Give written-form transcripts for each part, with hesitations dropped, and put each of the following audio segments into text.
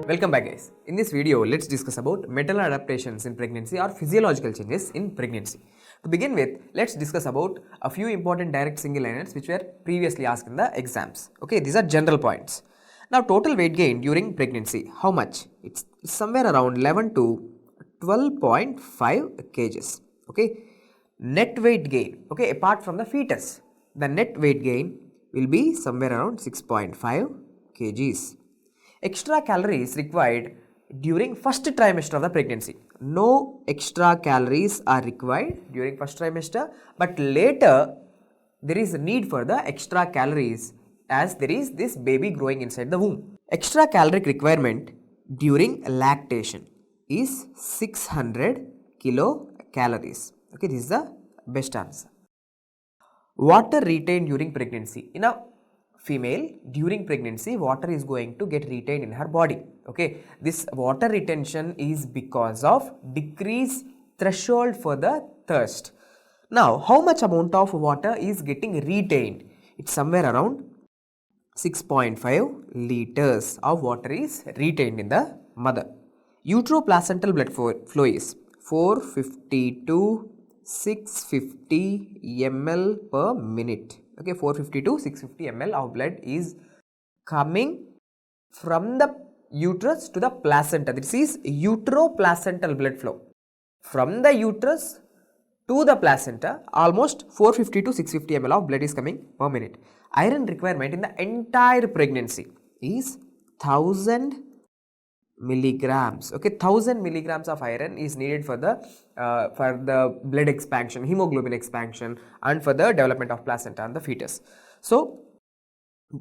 Welcome back guys. In this video, let's discuss about maternal adaptations in pregnancy or physiological changes in pregnancy. To begin with, let's discuss about a few important direct single liners which were previously asked in the exams. Okay, these are general points. Now, total weight gain during pregnancy, how much? It's somewhere around 11 to 12.5 kgs. Okay, net weight gain, okay, apart from the fetus, the net weight gain will be somewhere around 6.5 kgs. Extra calories required during first trimester of the pregnancy. No extra calories are required during first trimester, but later there is a need for the extra calories as there is this baby growing inside the womb. Extra caloric requirement during lactation is 600 kilocalories. Okay, this is the best answer. Water retained during pregnancy. In a female, during pregnancy, water is going to get retained in her body. Okay, this water retention is because of decreased threshold for the thirst. Now, how much amount of water is getting retained? It's somewhere around 6.5 liters of water is retained in the mother. Uteroplacental blood flow is 450 to 650 ml per minute. Okay, 450 to 650 ml of blood is coming from the uterus to the placenta. This is uteroplacental blood flow. From the uterus to the placenta, almost 450 to 650 ml of blood is coming per minute. Iron requirement in the entire pregnancy is 1000 milligrams. Okay, 1000 milligrams of iron is needed for the blood expansion, hemoglobin expansion, and for the development of placenta and the fetus. So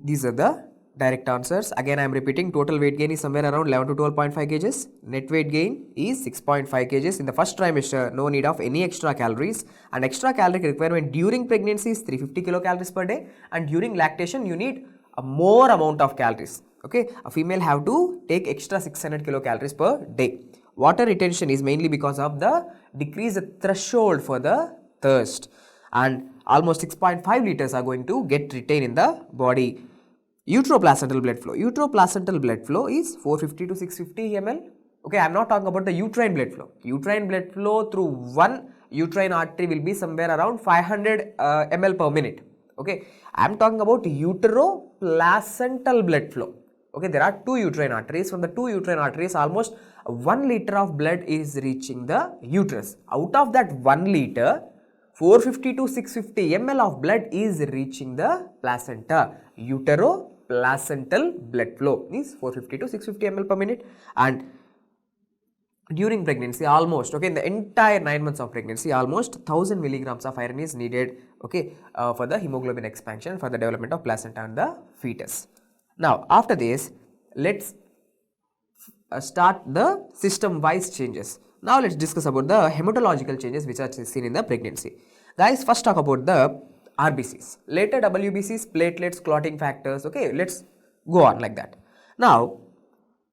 these are the direct answers. Again, I am repeating, total weight gain is somewhere around 11 to 12.5 kgs. Net weight gain is 6.5 kgs. In the first trimester, no need of any extra calories, and extra caloric requirement during pregnancy is 350 kilocalories per day, and during lactation you need a more amount of calories. Okay, a female have to take extra 600 kilocalories per day. Water retention is mainly because of the decreased threshold for the thirst, and almost 6.5 liters are going to get retained in the body. Uteroplacental blood flow. Uteroplacental blood flow is 450 to 650 ml. Okay, I am not talking about the uterine blood flow. Uterine blood flow through one uterine artery will be somewhere around 500 ml per minute. Okay, I am talking about uteroplacental blood flow. Okay, there are two uterine arteries. From the two uterine arteries, almost 1 liter of blood is reaching the uterus. Out of that 1 liter, 450 to 650 ml of blood is reaching the placenta. Uteroplacental blood flow is 450 to 650 ml per minute, and during pregnancy, almost, okay, in the entire 9 months of pregnancy, almost 1000 milligrams of iron is needed, okay, for the hemoglobin expansion, for the development of placenta and the fetus. Now, after this, let's start the system-wise changes. Now, let's discuss about the hematological changes which are seen in the pregnancy. Guys, first talk about the RBCs, later WBCs, platelets, clotting factors. Okay, let's go on like that. Now,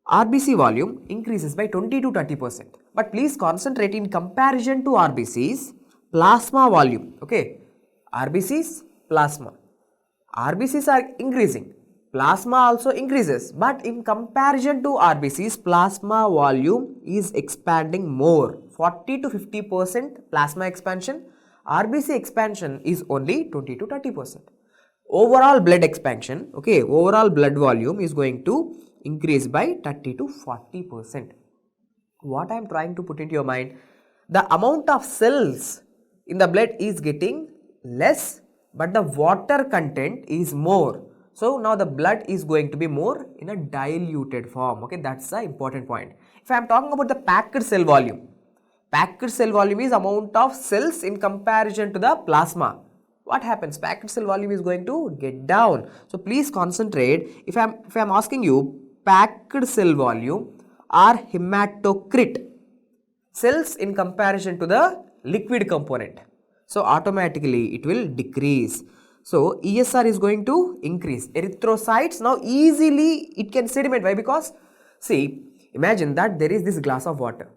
RBC volume increases by 20 to 30%, but please concentrate in comparison to RBCs, plasma volume. Okay, RBCs, plasma. RBCs are increasing. Plasma also increases, but in comparison to RBCs, plasma volume is expanding more, 40 to 50% plasma expansion. RBC expansion is only 20 to 30%. Overall blood expansion, okay, overall blood volume is going to increase by 30 to 40%. What I am trying to put into your mind, the amount of cells in the blood is getting less, but the water content is more. So now the blood is going to be more in a diluted form. Okay, that's the important point. If I am talking about the packed cell volume is amount of cells in comparison to the plasma. What happens? Packed cell volume is going to get down. So please concentrate. If I am asking you packed cell volume or hematocrit, cells in comparison to the liquid component, so automatically it will decrease. So ESR is going to increase. Erythrocytes, now easily it can sediment. Why? Because see, imagine that there is this glass of water.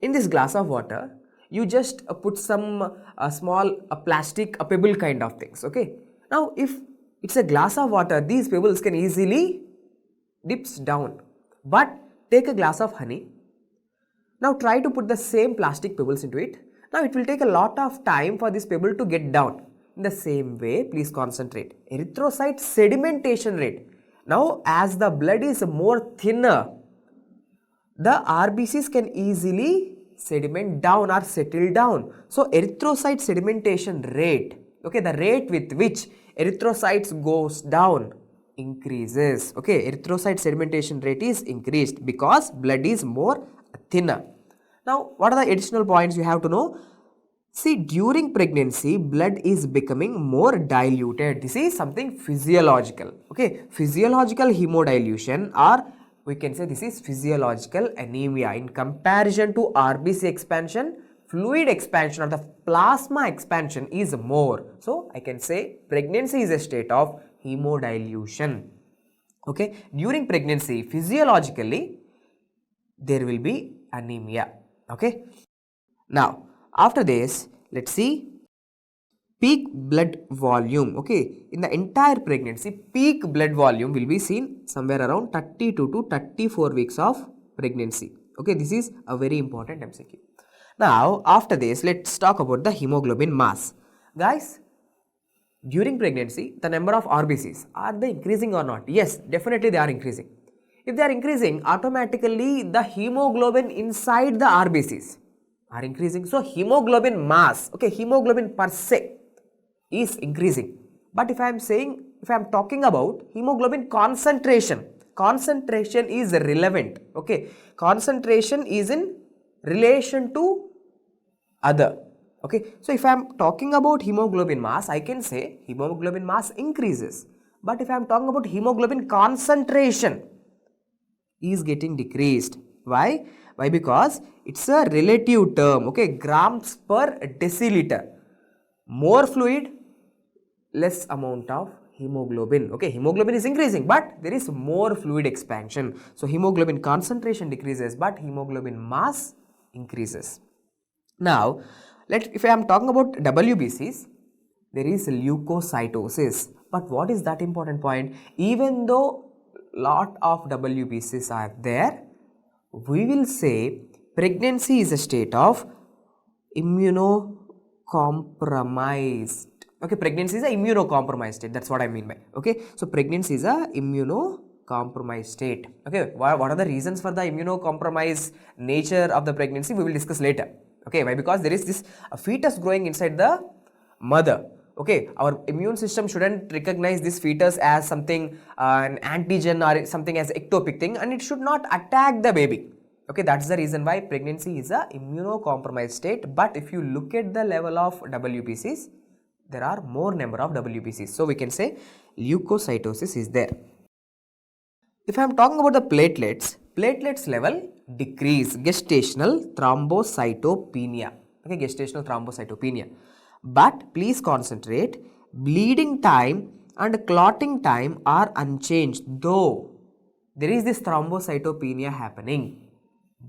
In this glass of water, you just put some small plastic pebble kind of things. Okay. Now if it's a glass of water, these pebbles can easily dips down. But take a glass of honey. Now try to put the same plastic pebbles into it. Now it will take a lot of time for this pebble to get down. In the same way, please concentrate. Erythrocyte sedimentation rate. Now as the blood is more thinner, the RBCs can easily sediment down or settle down. So erythrocyte sedimentation rate, okay, the rate with which erythrocytes goes down increases. Okay, erythrocyte sedimentation rate is increased because blood is more thinner. Now what are the additional points you have to know? See, during pregnancy, blood is becoming more diluted. This is something physiological. Okay, physiological hemodilution, or we can say this is physiological anemia. In comparison to RBC expansion, fluid expansion or the plasma expansion is more. So I can say pregnancy is a state of hemodilution. Okay, during pregnancy, physiologically, there will be anemia. Okay, now after this, let's see peak blood volume. Okay, in the entire pregnancy, peak blood volume will be seen somewhere around 32 to 34 weeks of pregnancy. Okay, this is a very important MCQ. Now after this, let's talk about the hemoglobin mass. Guys, during pregnancy, the number of RBCs, are they increasing or not? Yes, definitely they are increasing. If they are increasing, automatically the hemoglobin inside the RBCs are increasing. So hemoglobin mass, okay, hemoglobin per se is increasing. But if I am talking about hemoglobin concentration, concentration is relevant. Okay, concentration is in relation to other. Okay, so if I am talking about hemoglobin mass, I can say hemoglobin mass increases. But if I am talking about hemoglobin concentration, is getting decreased. Why? Why? Because it's a relative term. Okay, grams per deciliter. More fluid, less amount of hemoglobin. Okay, hemoglobin is increasing, but there is more fluid expansion. So hemoglobin concentration decreases, but hemoglobin mass increases. Now, if I am talking about WBCs, there is leukocytosis. But what is that important point? Even though lot of WBCs are there, we will say pregnancy is a state of immunocompromised. Okay, pregnancy is a immunocompromised state. That's what I mean by. Okay, so pregnancy is a immunocompromised state. Okay, what are the reasons for the immunocompromised nature of the pregnancy? We will discuss later. Okay, why? Because there is this fetus growing inside the mother. Okay, our immune system shouldn't recognize this fetus as something an antigen or something as ectopic thing, and it should not attack the baby. Okay, that's the reason why pregnancy is a immunocompromised state. But if you look at the level of WBCs, there are more number of WBCs. So we can say leukocytosis is there. If I am talking about the platelets level decrease, gestational thrombocytopenia. Okay, gestational thrombocytopenia. But please concentrate, bleeding time and clotting time are unchanged, though there is this thrombocytopenia happening,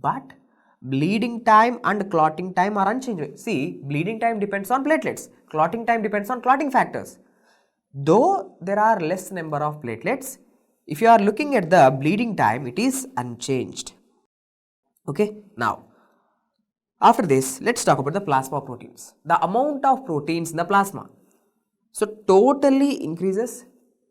but bleeding time and clotting time are unchanged. See, bleeding time depends on platelets, clotting time depends on clotting factors. Though there are less number of platelets, if you are looking at the bleeding time, it is unchanged. Okay, now after this, let's talk about the plasma proteins. The amount of proteins in the plasma. So totally increases.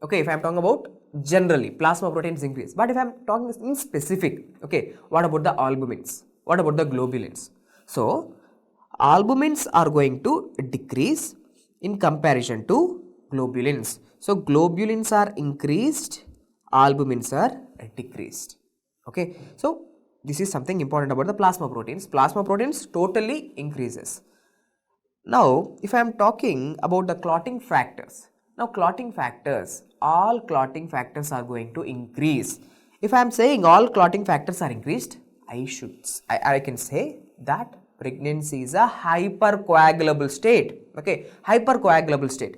Okay, if I am talking about generally, plasma proteins increase. But if I am talking in specific, okay, what about the albumins? What about the globulins? So albumins are going to decrease in comparison to globulins. So globulins are increased, albumins are decreased. Okay, so this is something important about the plasma proteins. Plasma proteins totally increases. Now, if I am talking about the clotting factors, now clotting factors, all clotting factors are going to increase. If I am saying all clotting factors are increased, I can say that pregnancy is a hypercoagulable state. Okay, hypercoagulable state.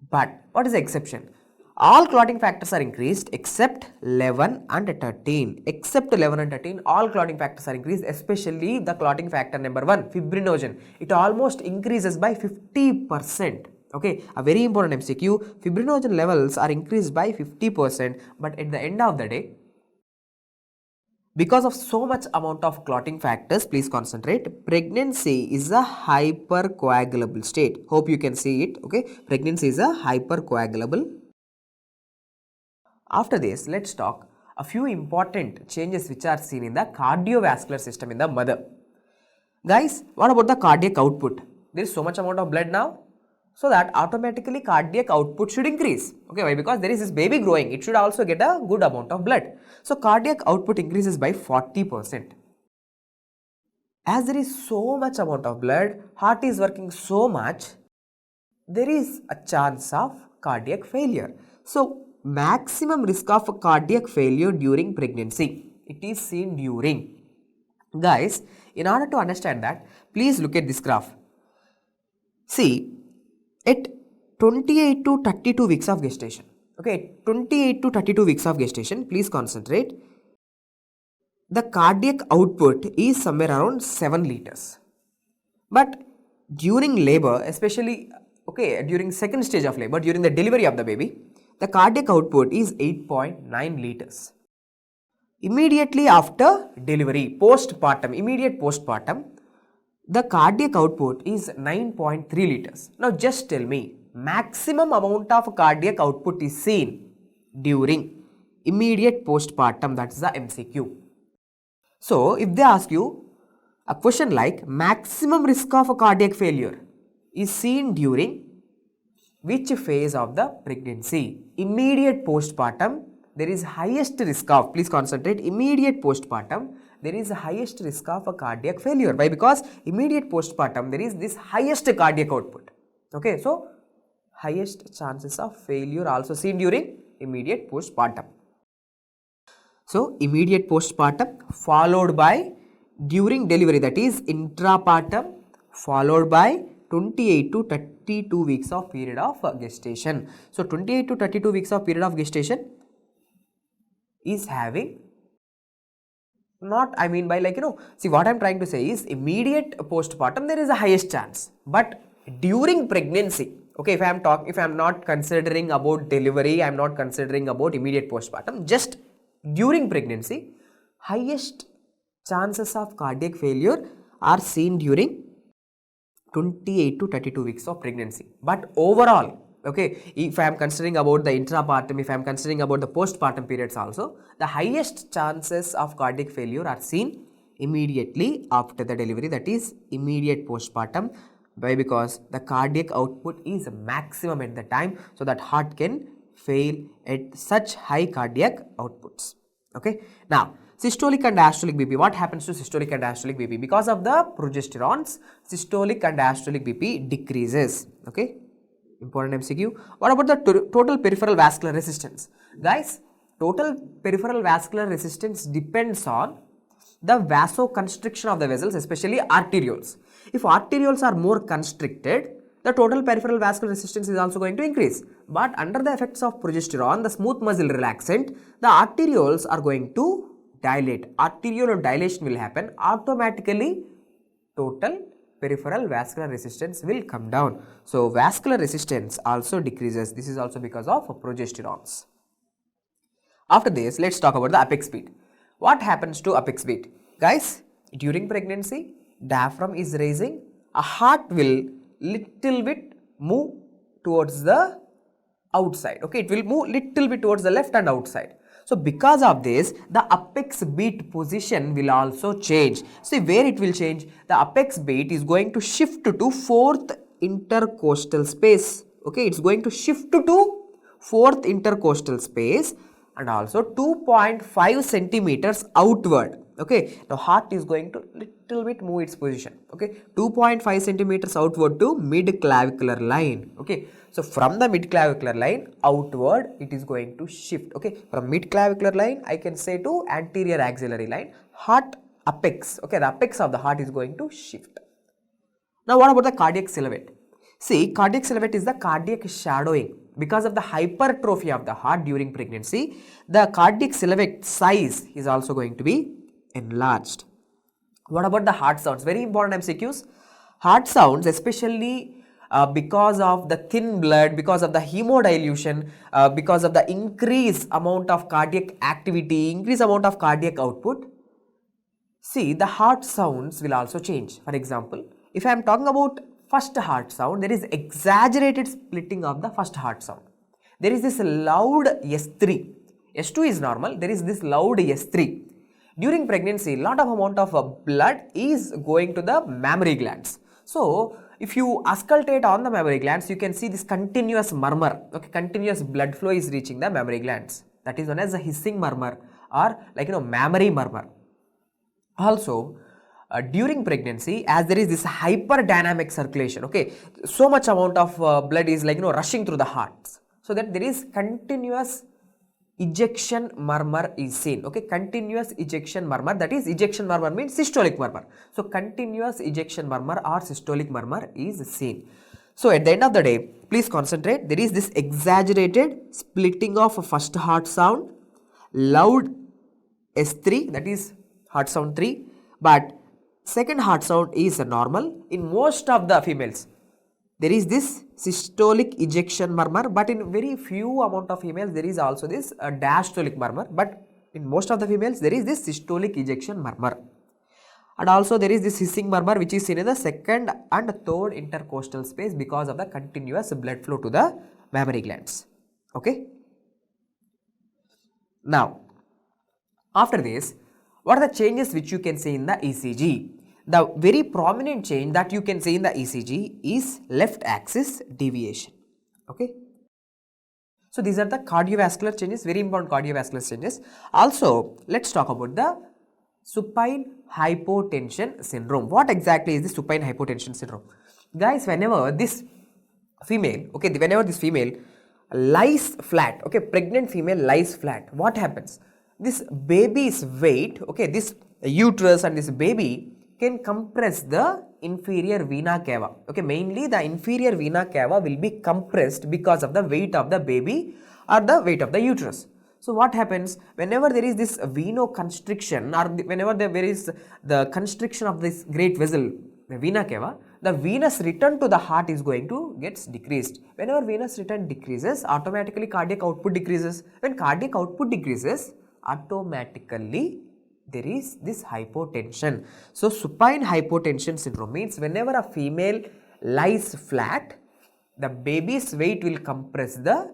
But what is the exception? All clotting factors are increased except 11 and 13. Except 11 and 13, all clotting factors are increased, especially the clotting factor number 1, fibrinogen. It almost increases by 50%. Okay, a very important MCQ, fibrinogen levels are increased by 50%, but at the end of the day, Because of so much amount of clotting factors, please concentrate. Pregnancy is a hypercoagulable state. Hope you can see it. Okay, pregnancy is a hypercoagulable. After this, let's talk a few important changes which are seen in the cardiovascular system in the mother. Guys, what about the cardiac output? There is so much amount of blood now, so that automatically cardiac output should increase. Okay, why? Because there is this baby growing, it should also get a good amount of blood. So cardiac output increases by 40%. As there is so much amount of blood, heart is working so much, there is a chance of cardiac failure. So maximum risk of cardiac failure during pregnancy, it is seen during. Guys, in order to understand that, please look at this graph. See, at 28 to 32 weeks of gestation, okay, 28 to 32 weeks of gestation, please concentrate, the cardiac output is somewhere around 7 liters. But during labor, especially, okay, during second stage of labor, during the delivery of the baby, the cardiac output is 8.9 liters. Immediately after delivery, postpartum, immediate postpartum, the cardiac output is 9.3 liters. Now just tell me, maximum amount of cardiac output is seen during immediate postpartum, that is the MCQ. So if they ask you a question like maximum risk of a cardiac failure is seen during which phase of the pregnancy? Immediate postpartum, there is highest risk of, please concentrate, immediate postpartum, there is highest risk of a cardiac failure. Why? Because immediate postpartum, there is this highest cardiac output. Okay, so highest chances of failure also seen during immediate postpartum. So immediate postpartum followed by during delivery, that is intrapartum, followed by 28 to 32 weeks of period of gestation. So 28 to 32 weeks of period of gestation is having, not, I mean by, like, see what I am trying to say is immediate postpartum there is a highest chance, but during pregnancy, okay, if I am not considering about delivery, I am not considering about immediate postpartum, just during pregnancy, highest chances of cardiac failure are seen during 28 to 32 weeks of pregnancy. But overall, okay, if I am considering about the intrapartum, if I am considering about the postpartum periods also, the highest chances of cardiac failure are seen immediately after the delivery, that is immediate postpartum. Why? Because the cardiac output is maximum at the time, so that heart can fail at such high cardiac outputs. Okay, now systolic and diastolic BP. What happens to systolic and diastolic BP? Because of the progesterones, systolic and diastolic BP decreases. Okay, important MCQ. What about the total peripheral vascular resistance? Guys, total peripheral vascular resistance depends on the vasoconstriction of the vessels, especially arterioles. If arterioles are more constricted, the total peripheral vascular resistance is also going to increase. But under the effects of progesterone, the smooth muscle relaxant, the arterioles are going to dilate. Arteriolar dilation will happen. Automatically, total peripheral vascular resistance will come down. So vascular resistance also decreases. This is also because of progesterones. After this, let's talk about the apex beat. What happens to apex beat? Guys, during pregnancy, diaphragm is raising, a heart will little bit move towards the outside. Okay, it will move little bit towards the left and outside. So because of this, the apex beat position will also change. See where it will change? The apex beat is going to shift to fourth intercostal space. Okay, it's going to shift to fourth intercostal space and also 2.5 centimeters outward. Okay, now heart is going to little bit move its position. Okay, 2.5 centimeters outward to mid-clavicular line. Okay, so from the mid-clavicular line outward it is going to shift. Okay, from mid-clavicular line I can say to anterior axillary line, heart apex. Okay, the apex of the heart is going to shift. Now what about the cardiac silhouette? See, cardiac silhouette is the cardiac shadowing. Because of the hypertrophy of the heart during pregnancy, the cardiac silhouette size is also going to be enlarged. What about the heart sounds? Very important MCQs. Heart sounds, especially because of the thin blood, because of the hemodilution, because of the increased amount of cardiac activity, increased amount of cardiac output, see, the heart sounds will also change. For example, if I am talking about first heart sound, there is exaggerated splitting of the first heart sound. There is this loud S3. S2 is normal, there is this loud S3. During pregnancy, lot of amount of blood is going to the mammary glands. So, if you auscultate on the mammary glands, you can see this continuous murmur, okay, continuous blood flow is reaching the mammary glands. That is known as the hissing murmur or mammary murmur. Also, during pregnancy, as there is this hyperdynamic circulation, okay, so much amount of blood is rushing through the hearts, so that there is continuous ejection murmur is seen, okay, continuous ejection murmur, that is ejection murmur means systolic murmur. So, continuous ejection murmur or systolic murmur is seen. So, at the end of the day, please concentrate, there is this exaggerated splitting of first heart sound, loud S3, that is heart sound 3, but second heart sound is normal in most of the females. There is this systolic ejection murmur, but in very few amount of females there is also this diastolic murmur, but in most of the females there is this systolic ejection murmur. And also there is this hissing murmur which is seen in the second and third intercostal space because of the continuous blood flow to the mammary glands. Okay. Now, after this, what are the changes which you can see in the ECG? The very prominent change that you can see in the ECG is left axis deviation. Okay. So, these are the cardiovascular changes, very important cardiovascular changes. Also, let's talk about the supine hypotension syndrome. What exactly is the supine hypotension syndrome? Guys, whenever this female, okay, whenever this female lies flat, okay, pregnant female lies flat, what happens? This baby's weight, okay, this uterus and this baby can compress the inferior vena cava. Okay, mainly the inferior vena cava will be compressed because of the weight of the baby or the weight of the uterus. So, what happens whenever there is this venoconstriction or whenever there is the constriction of this great vessel, the vena cava, the venous return to the heart is going to get decreased. Whenever venous return decreases, automatically cardiac output decreases. When cardiac output decreases, automatically there is this hypotension. So, supine hypotension syndrome means whenever a female lies flat, the baby's weight will compress the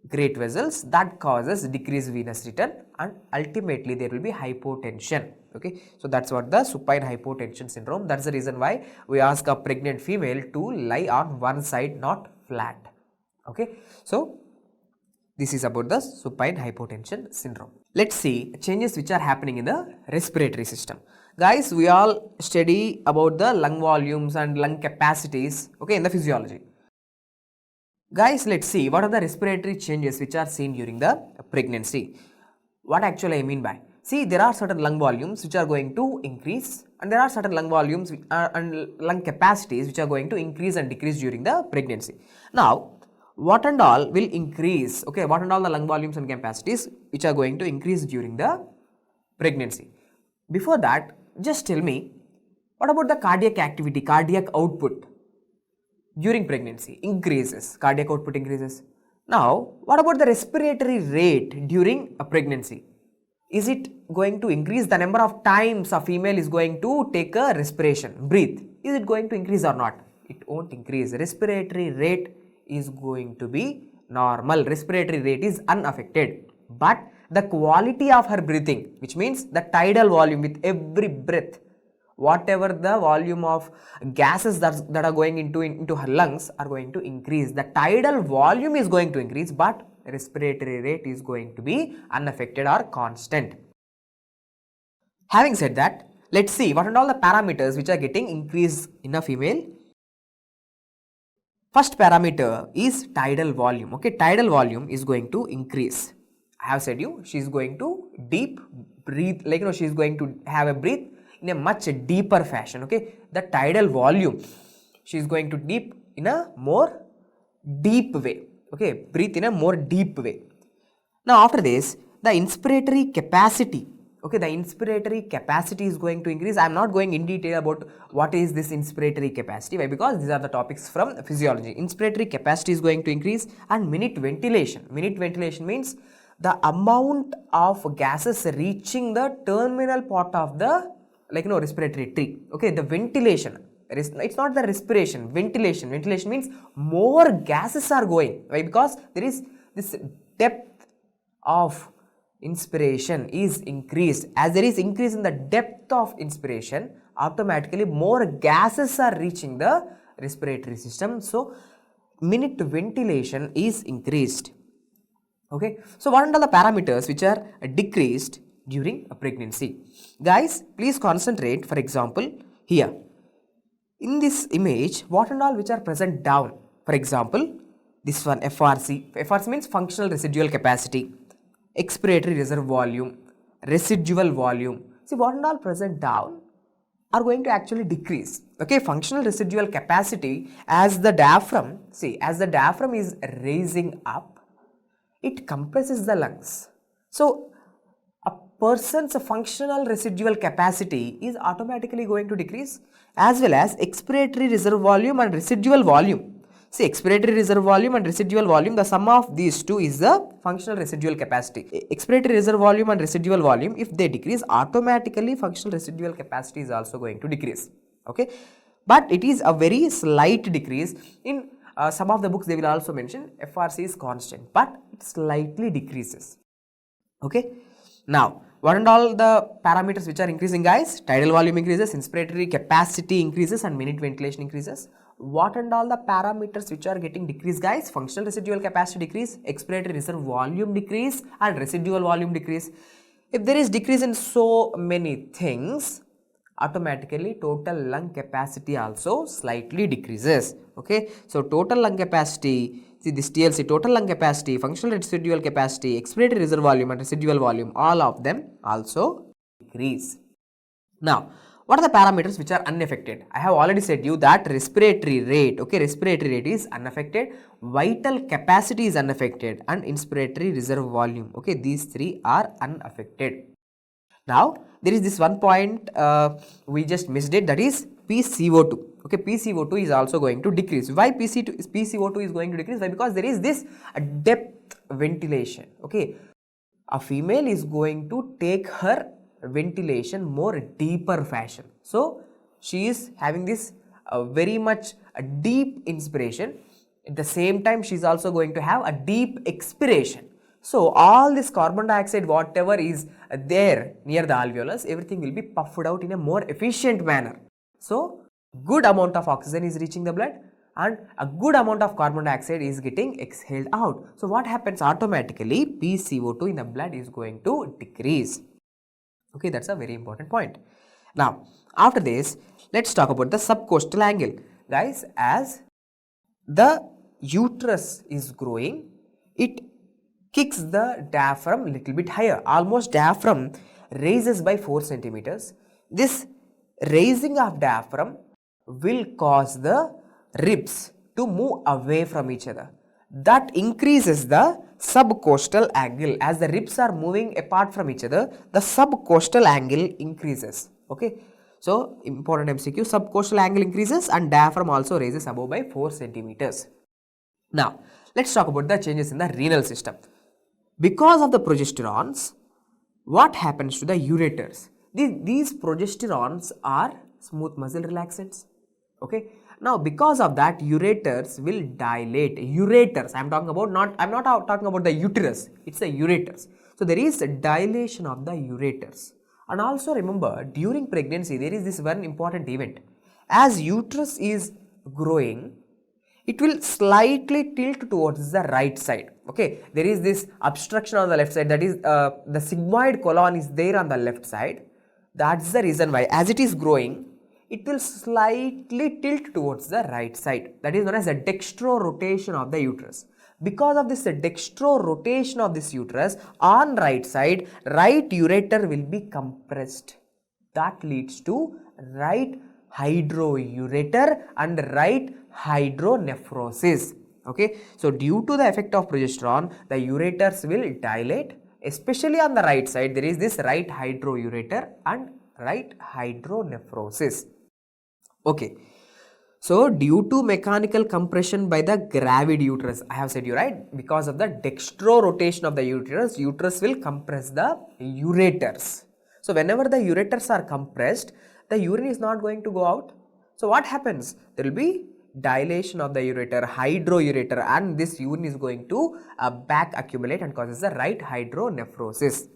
great vessels, that causes decreased venous return and ultimately there will be hypotension. Okay, so that's what the supine hypotension syndrome. That's the reason why we ask a pregnant female to lie on one side, not flat. Okay, so this is about the supine hypotension syndrome. Let's see changes which are happening in the respiratory system. Guys, we all study about the lung volumes and lung capacities, okay, in the physiology. Guys, let's see what are the respiratory changes which are seen during the pregnancy. What actually I mean by? See, there are certain lung volumes which are going to increase and there are certain lung volumes and lung capacities which are going to increase and decrease during the pregnancy. Now, what and all will increase, okay, what and all the lung volumes and capacities which are going to increase during the pregnancy. Before that, just tell me, what about the cardiac activity, cardiac output? During pregnancy increases, cardiac output increases. Now, what about the respiratory rate during a pregnancy? Is it going to increase the number of times a female is going to take a respiration, breathe? Is it going to increase or not? It won't increase. Respiratory rate is going to be normal. Respiratory rate is unaffected. But the quality of her breathing, which means the tidal volume with every breath, whatever the volume of gases that are going into her lungs are going to increase. The tidal volume is going to increase, but respiratory rate is going to be unaffected or constant. Having said that, let's see what are all the parameters which are getting increased in a female. First parameter is tidal volume. Okay, tidal volume is going to increase. I have said you, she is going to deep breathe, she is going to have a breath in a much deeper fashion. Okay, the tidal volume, she is going to deep in a more deep way. Okay, breathe in a more deep way. Now, after this, the inspiratory capacity. Okay, the inspiratory capacity is going to increase. I am not going in detail about what is this inspiratory capacity. Why? Because these are the topics from physiology. Inspiratory capacity is going to increase, and minute ventilation. Minute ventilation means the amount of gases reaching the terminal part of the respiratory tree. Okay, the ventilation. It's not the respiration, ventilation. Ventilation means more gases are going. Why? Because there is this depth of inspiration is increased. As there is increase in the depth of inspiration, automatically more gases are reaching the respiratory system. So, minute ventilation is increased. Okay, so what are the parameters which are decreased during a pregnancy? Guys, please concentrate. For example, here in this image, what and all which are present down? For example, this one FRC. FRC means functional residual capacity, expiratory reserve volume, residual volume. See, what and all present down are going to actually decrease. Okay, functional residual capacity, as the diaphragm, see, as the diaphragm is raising up, it compresses the lungs. So, a person's functional residual capacity is automatically going to decrease, as well as expiratory reserve volume and residual volume. See, expiratory reserve volume and residual volume, the sum of these two is the functional residual capacity. Expiratory reserve volume and residual volume, if they decrease, automatically functional residual capacity is also going to decrease. Okay, but it is a very slight decrease. In some of the books they will also mention FRC is constant, but it slightly decreases. Okay, now what and all the parameters which are increasing, guys? Tidal volume increases, inspiratory capacity increases, and minute ventilation increases. What and all the parameters which are getting decreased, guys? Functional residual capacity decrease, expiratory reserve volume decrease, and residual volume decrease. If there is decrease in so many things, automatically total lung capacity also slightly decreases. Okay, so total lung capacity, see this TLC, total lung capacity, functional residual capacity, expiratory reserve volume and residual volume, all of them also decrease. Now, what are the parameters which are unaffected? I have already said you that respiratory rate, okay, respiratory rate is unaffected, vital capacity is unaffected, and inspiratory reserve volume, okay, these three are unaffected. Now, there is this one point we just missed it, that is PCO2. Okay, PCO2 is also going to decrease. Why PCO2 is going to decrease? Why? Because there is this depth ventilation. Okay, a female is going to take her ventilation more deeper fashion. So, she is having this very much deep inspiration. At the same time, she is also going to have a deep expiration. So, all this carbon dioxide, whatever is there near the alveolus, everything will be puffed out in a more efficient manner. So, good amount of oxygen is reaching the blood and a good amount of carbon dioxide is getting exhaled out. So, what happens? Automatically PCO2 in the blood is going to decrease. Okay, that's a very important point. Now, after this, let's talk about the subcostal angle. Guys, as the uterus is growing, it kicks the diaphragm a little bit higher. Almost diaphragm raises by 4 centimeters. This raising of diaphragm will cause the ribs to move away from each other. That increases the subcostal angle. As the ribs are moving apart from each other, the subcostal angle increases. Okay, so important MCQ, subcostal angle increases and diaphragm also raises above by 4 centimeters. Now, let's talk about the changes in the renal system. Because of the progesterones, what happens to the ureters? These progesterones are smooth muscle relaxants. Okay. Now, because of that, ureters will dilate. Ureters, I'm not talking about the uterus, it's the ureters. So, there is a dilation of the ureters. And also remember, during pregnancy, there is this one important event. As uterus is growing, it will slightly tilt towards the right side. Okay, there is this obstruction on the left side, that is the sigmoid colon is there on the left side. That's the reason why, as it is growing, it will slightly tilt towards the right side. That is known as the dextro-rotation of the uterus. Because of this dextro-rotation of this uterus, on right side, right ureter will be compressed. That leads to right hydroureter and right hydronephrosis. Okay, so due to the effect of progesterone, the ureters will dilate, especially on the right side. There is this right hydroureter and right hydronephrosis. Okay, So due to mechanical compression by the gravid uterus, I have said you right, because of the dextro rotation of the uterus, uterus will compress the ureters. So whenever the ureters are compressed, the urine is not going to go out. So what happens? There will be dilation of the ureter, hydroureter, and this urine is going to back accumulate and causes the right hydronephrosis.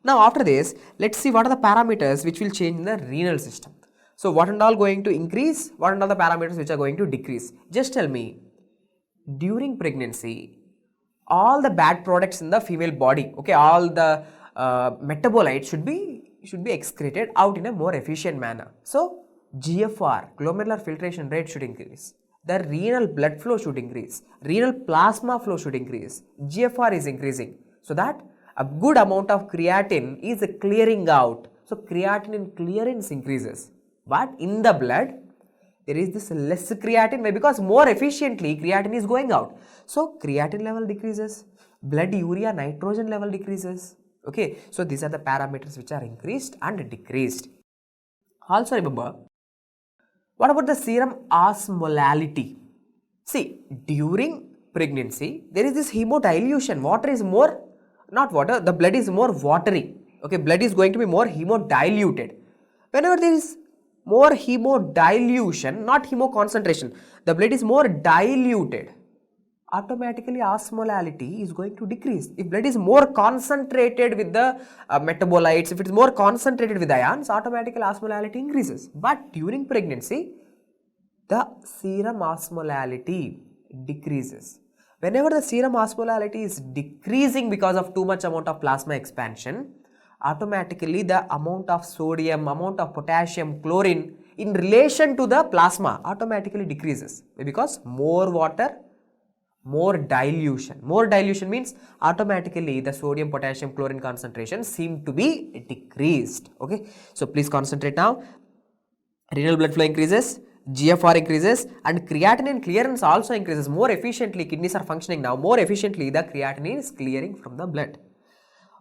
Now after this, let's see what are the parameters which will change in the renal system. So what and all going to increase, what and all the parameters which are going to decrease. Just tell me, during pregnancy, all the bad products in the female body, okay, all the metabolites should be excreted out in a more efficient manner. So GFR, glomerular filtration rate should increase. The renal blood flow should increase. Renal plasma flow should increase. GFR is increasing. So that a good amount of creatinine is clearing out. So creatinine clearance increases. But in the blood, there is this less creatinine because more efficiently creatinine is going out. So creatinine level decreases, blood urea nitrogen level decreases. Okay, so these are the parameters which are increased and decreased. Also remember, what about the serum osmolality? See, during pregnancy, there is this hemodilution. Water is more, not water, the blood is more watery. Okay, blood is going to be more hemodiluted. Whenever there is more hemodilution, not hemoconcentration, the blood is more diluted, automatically osmolality is going to decrease. If blood is more concentrated with the metabolites, if it is more concentrated with ions, automatically osmolality increases. But during pregnancy, the serum osmolality decreases. Whenever the serum osmolality is decreasing because of too much amount of plasma expansion, automatically the amount of sodium, amount of potassium, chlorine in relation to the plasma automatically decreases because more water, more dilution. More dilution means automatically the sodium, potassium, chlorine concentration seem to be decreased. Okay, so please concentrate now. Renal blood flow increases, GFR increases, and creatinine clearance also increases. More efficiently, kidneys are functioning now. More efficiently, the creatinine is clearing from the blood.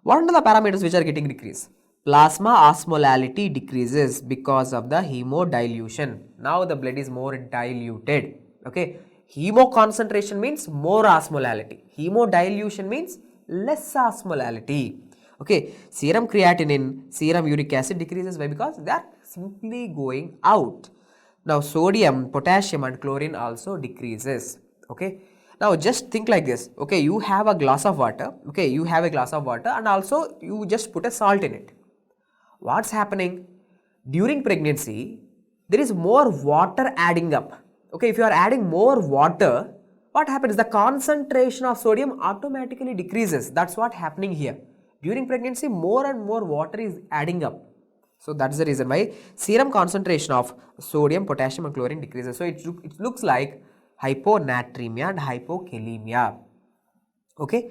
What are the parameters which are getting decreased? Plasma osmolality decreases because of the hemodilution. Now the blood is more diluted. Okay, hemoconcentration means more osmolality. Hemodilution means less osmolality. Okay, serum creatinine, serum uric acid decreases. Why? Because they are simply going out. Now sodium, potassium, and chlorine also decreases. Okay. Now just think like this, okay, you have a glass of water, okay, you have a glass of water and also you just put a salt in it. What's happening? During pregnancy, there is more water adding up. Okay, if you are adding more water, what happens? The concentration of sodium automatically decreases. That's what happening here. During pregnancy, more and more water is adding up. So that's the reason why serum concentration of sodium, potassium and chlorine decreases. So it looks like hyponatremia and hypokalemia. Okay.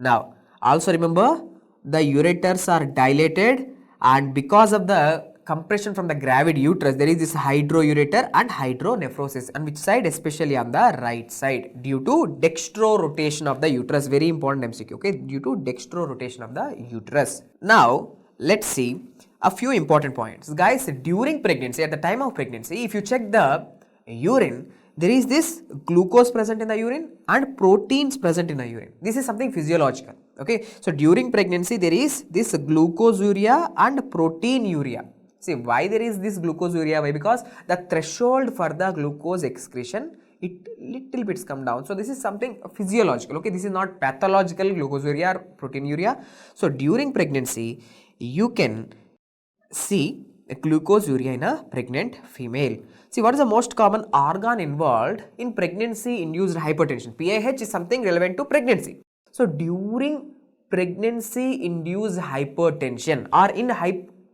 Now also remember, the ureters are dilated, and because of the compression from the gravid uterus, there is this hydroureter and hydronephrosis. On which side? Especially on the right side, due to dextro rotation of the uterus. Very important MCQ. Okay, due to dextro rotation of the uterus. Now let's see a few important points, guys. During pregnancy, at the time of pregnancy, if you check the urine, there is this glucose present in the urine and proteins present in the urine. This is something physiological. Okay, so during pregnancy there is this glucoseuria and proteinuria. See why there is this glucoseuria? Why? Because the threshold for the glucose excretion, it little bits come down. So this is something physiological. Okay, this is not pathological glucoseuria or proteinuria. So during pregnancy you can see a glucoseuria in a pregnant female. See, what is the most common organ involved in pregnancy induced hypertension? PIH is something relevant to pregnancy. So during pregnancy induced hypertension or in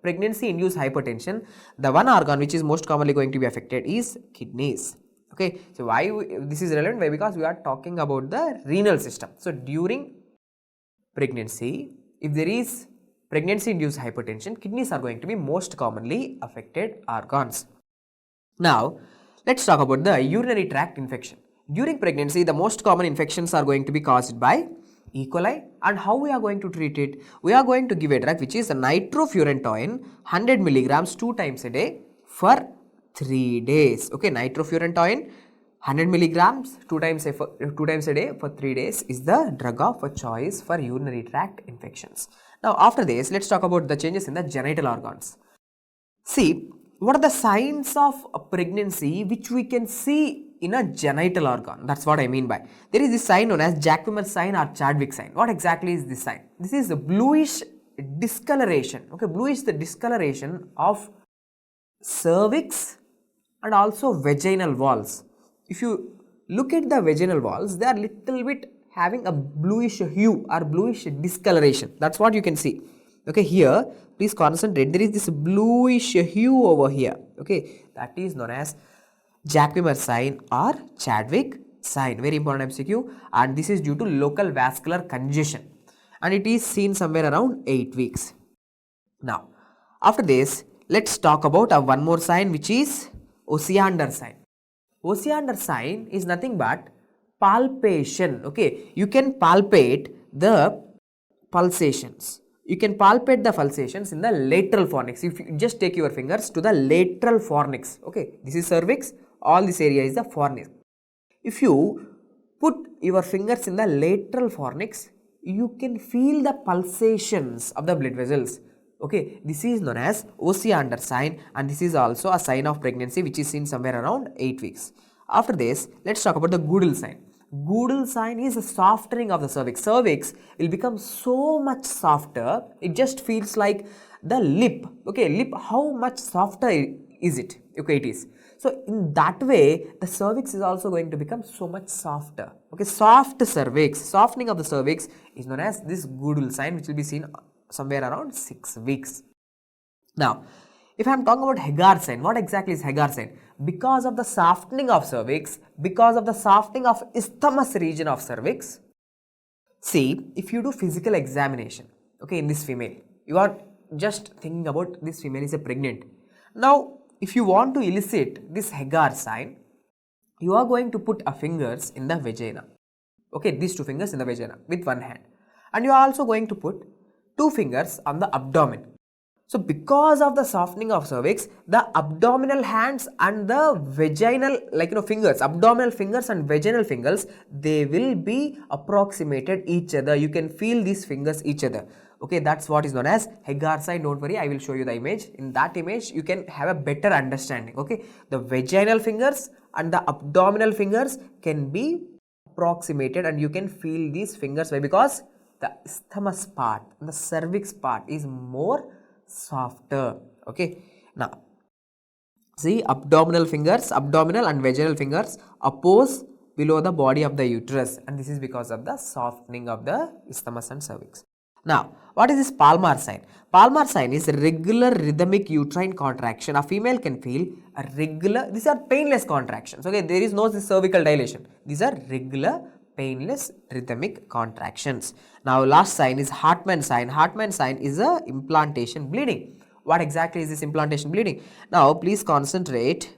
pregnancy induced hypertension, the one organ which is most commonly going to be affected is kidneys. Okay, so why this is relevant? Why? Because we are talking about the renal system. So during pregnancy, if there is pregnancy induced hypertension, kidneys are going to be most commonly affected organs. Now let's talk about the urinary tract infection. During pregnancy, the most common infections are going to be caused by E. coli, and how we are going to treat it? We are going to give a drug which is nitrofurantoin 100 milligrams 2 times a day for 3 days. Okay, nitrofurantoin 100 milligrams 2 times a day for 3 days is the drug of choice for urinary tract infections. Now after this, let's talk about the changes in the genital organs. See, what are the signs of a pregnancy which we can see in a genital organ? That's what I mean by. There is this sign known as Jaquemus sign or Chadwick sign. What exactly is this sign? This is a bluish discoloration. Okay, bluish the discoloration of cervix and also vaginal walls. If you look at the vaginal walls, they are little bit having a bluish hue or bluish discoloration. That's what you can see. Okay, here please concentrate. There is this bluish hue over here. Okay, that is known as Jaquemus sign or Chadwick sign. Very important MCQ, and this is due to local vascular congestion, and it is seen somewhere around 8 weeks. Now, after this, let's talk about one more sign, which is Osiander sign. Osiander sign is nothing but palpation. Okay, you can palpate the pulsations. You can palpate the pulsations in the lateral fornix. If you just take your fingers to the lateral fornix, okay, this is cervix, all this area is the fornix. If you put your fingers in the lateral fornix, you can feel the pulsations of the blood vessels. Okay, this is known as Osiander sign, and this is also a sign of pregnancy which is seen somewhere around 8 weeks. After this, let's talk about the Gödel sign. Gödel sign is a softening of the cervix. Cervix will become so much softer, it just feels like the lip. Okay, lip, how much softer is it? Okay, it is. So in that way, the cervix is also going to become so much softer. Okay, soft cervix, softening of the cervix is known as this Gödel sign, which will be seen somewhere around 6 weeks. Now, if I am talking about 𝐒𝐽𝐺 sign, what exactly is 𝐒𝐽𝐺 sign? Because of the softening of cervix, because of the softening of isthmus region of cervix. See, if you do physical examination, okay, in this female, you are just thinking about this female is a pregnant. Now, if you want to elicit this 𝐒𝐽𝐺 sign, you are going to put a fingers in the vagina. Okay, these 2 fingers in the vagina with one hand, and you are also going to put 2 fingers on the abdomen. So because of the softening of cervix, the abdominal hands and the vaginal, fingers, abdominal fingers and vaginal fingers, they will be approximated each other. You can feel these fingers each other. Okay, that's what is known as 𝐒𝐽𝐺 sign. Don't worry, I will show you the image. In that image, you can have a better understanding. Okay, the vaginal fingers and the abdominal fingers can be approximated, and you can feel these fingers. Why? Because the isthmus part, the cervix part is more softer. Okay, now see, abdominal and vaginal fingers oppose below the body of the uterus, and this is because of the softening of the isthmus and cervix. Now, what is this Palmar sign? Palmar sign is regular rhythmic uterine contraction. A female can feel a regular, these are painless contractions. Okay, there is no cervical dilation. These are regular painless rhythmic contractions. Now, last sign is Hartmann sign. Hartmann sign is a implantation bleeding. What exactly is this implantation bleeding? Now, please concentrate.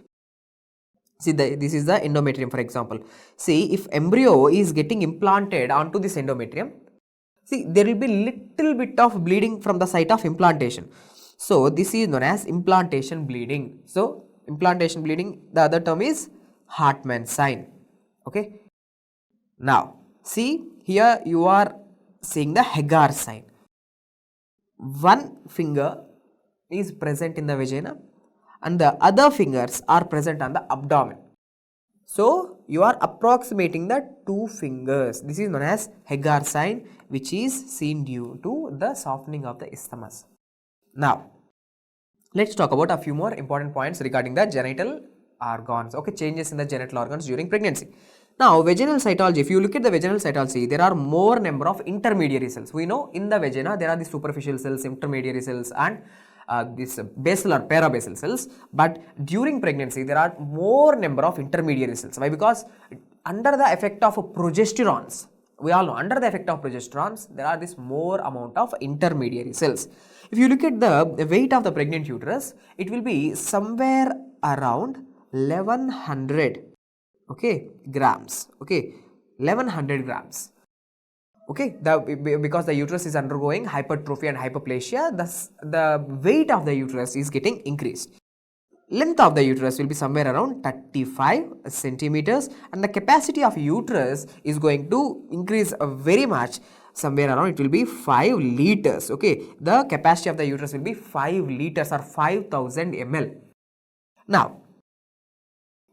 See, this is the endometrium, for example. See, if embryo is getting implanted onto this endometrium, see, there will be little bit of bleeding from the site of implantation. So, this is known as implantation bleeding. So, implantation bleeding, the other term is Hartmann sign. Okay. Now, see, here you are seeing the 𝐒𝐽𝐺 sign. One finger is present in the vagina and the other fingers are present on the abdomen. So, you are approximating the 2 fingers. This is known as 𝐒𝐽𝐺 sign, which is seen due to the softening of the isthmus. Now, let's talk about a few more important points regarding the genital organs. Okay, changes in the genital organs during pregnancy. Now, vaginal cytology, if you look at the vaginal cytology, there are more number of intermediary cells. We know in the vagina, there are the superficial cells, intermediary cells, and this basal or parabasal cells. But during pregnancy, there are more number of intermediary cells. Why? Because under the effect of progesterones, we all know under the effect of progesterones, there are this more amount of intermediary cells. If you look at the weight of the pregnant uterus, it will be somewhere around 1100. Okay, grams. Okay, 1100 grams. Okay, because the uterus is undergoing hypertrophy and hyperplasia, thus the weight of the uterus is getting increased. length of the uterus will be somewhere around 35 centimeters, and the capacity of uterus is going to increase very much, somewhere around it will be 5 liters. Okay, the capacity of the uterus will be 5 liters or 5000 ml. Now,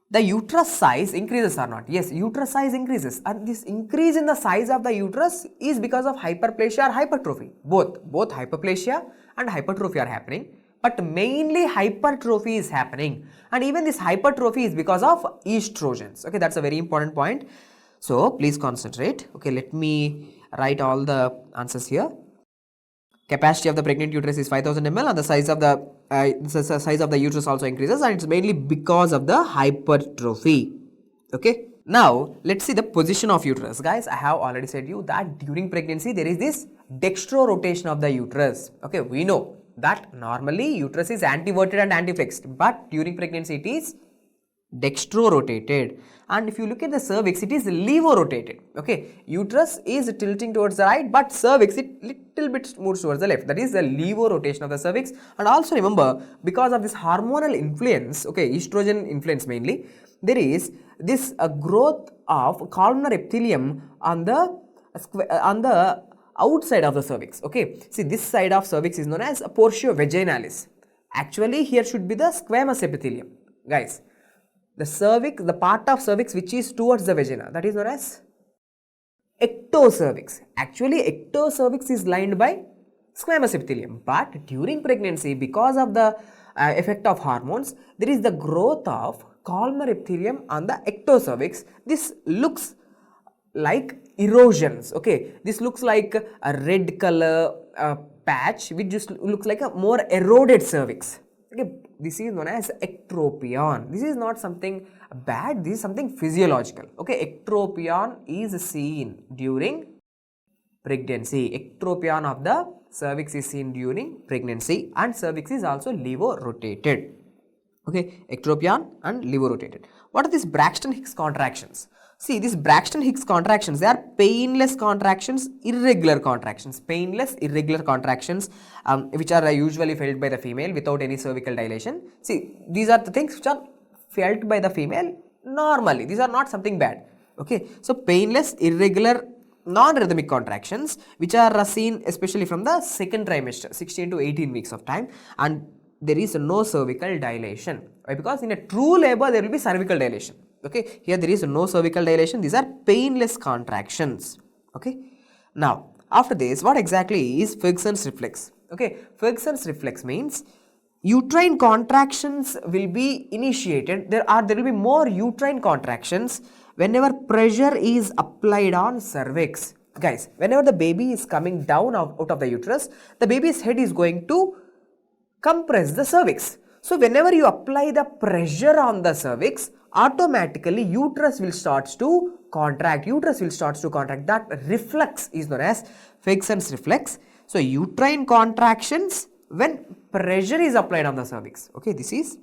the uterus size increases or not? Yes, uterus size increases, and this increase in the size of the uterus is because of hyperplasia or hypertrophy. Both hyperplasia and hypertrophy are happening, but mainly hypertrophy is happening, and even this hypertrophy is because of estrogens. Okay, that's a very important point. So please concentrate. Okay, let me write all the answers here. Capacity of the pregnant uterus is 5000 ml, and the size of the uterus also increases, and it's mainly because of the hypertrophy. Okay. Now let's see the position of uterus. Guys, I have already said you that during pregnancy there is this dextro rotation of the uterus. Okay, we know that normally uterus is anteverted and anteflexed, but during pregnancy it is dextro rotated, and if you look at the cervix, it is levo rotated. Okay, uterus is tilting towards the right, but cervix it little bit moves towards the left. That is the levo rotation of the cervix. And also remember, because of this hormonal influence, okay, estrogen influence mainly, there is this growth of columnar epithelium on the outside of the cervix. Okay, see, this side of cervix is known as portio vaginalis. Actually here should be the squamous epithelium. Guys, the cervix, the part of cervix which is towards the vagina, that is known as ectocervix. Actually ectocervix is lined by squamous epithelium, but during pregnancy, because of the effect of hormones, there is the growth of columnar epithelium on the ectocervix. This looks like erosions. Okay, this looks like a red color patch which just looks like a more eroded cervix. Okay, this is known as ectropion. This is not something bad, this is something physiological. Okay, ectropion is seen during pregnancy. Ectropion of the cervix is seen during pregnancy, and cervix is also levo-rotated. Okay, ectropion and levo-rotated. What are these Braxton-Hicks contractions? See, these Braxton-Hicks contractions, they are painless contractions, irregular contractions, which are usually felt by the female without any cervical dilation. See, these are the things which are felt by the female normally. These are not something bad. Okay, so painless, irregular, non-rhythmic contractions, which are seen especially from the second trimester, 16 to 18 weeks of time, and there is no cervical dilation. Why? Because in a true labor there will be cervical dilation. Okay, here there is no cervical dilation. These are painless contractions. Okay, now after this, what exactly is 𝐒𝐻𝐿's reflex? Okay, 𝐒𝐻𝐿's reflex means uterine contractions will be initiated. There will be more uterine contractions whenever pressure is applied on cervix. Guys, whenever the baby is coming down out of the uterus, the baby's head is going to compress the cervix. So whenever you apply the pressure on the cervix, automatically uterus will start to contract. That reflex is known as 𝐒𝐻𝐿's reflex. So uterine contractions when pressure is applied on the cervix. Okay, this is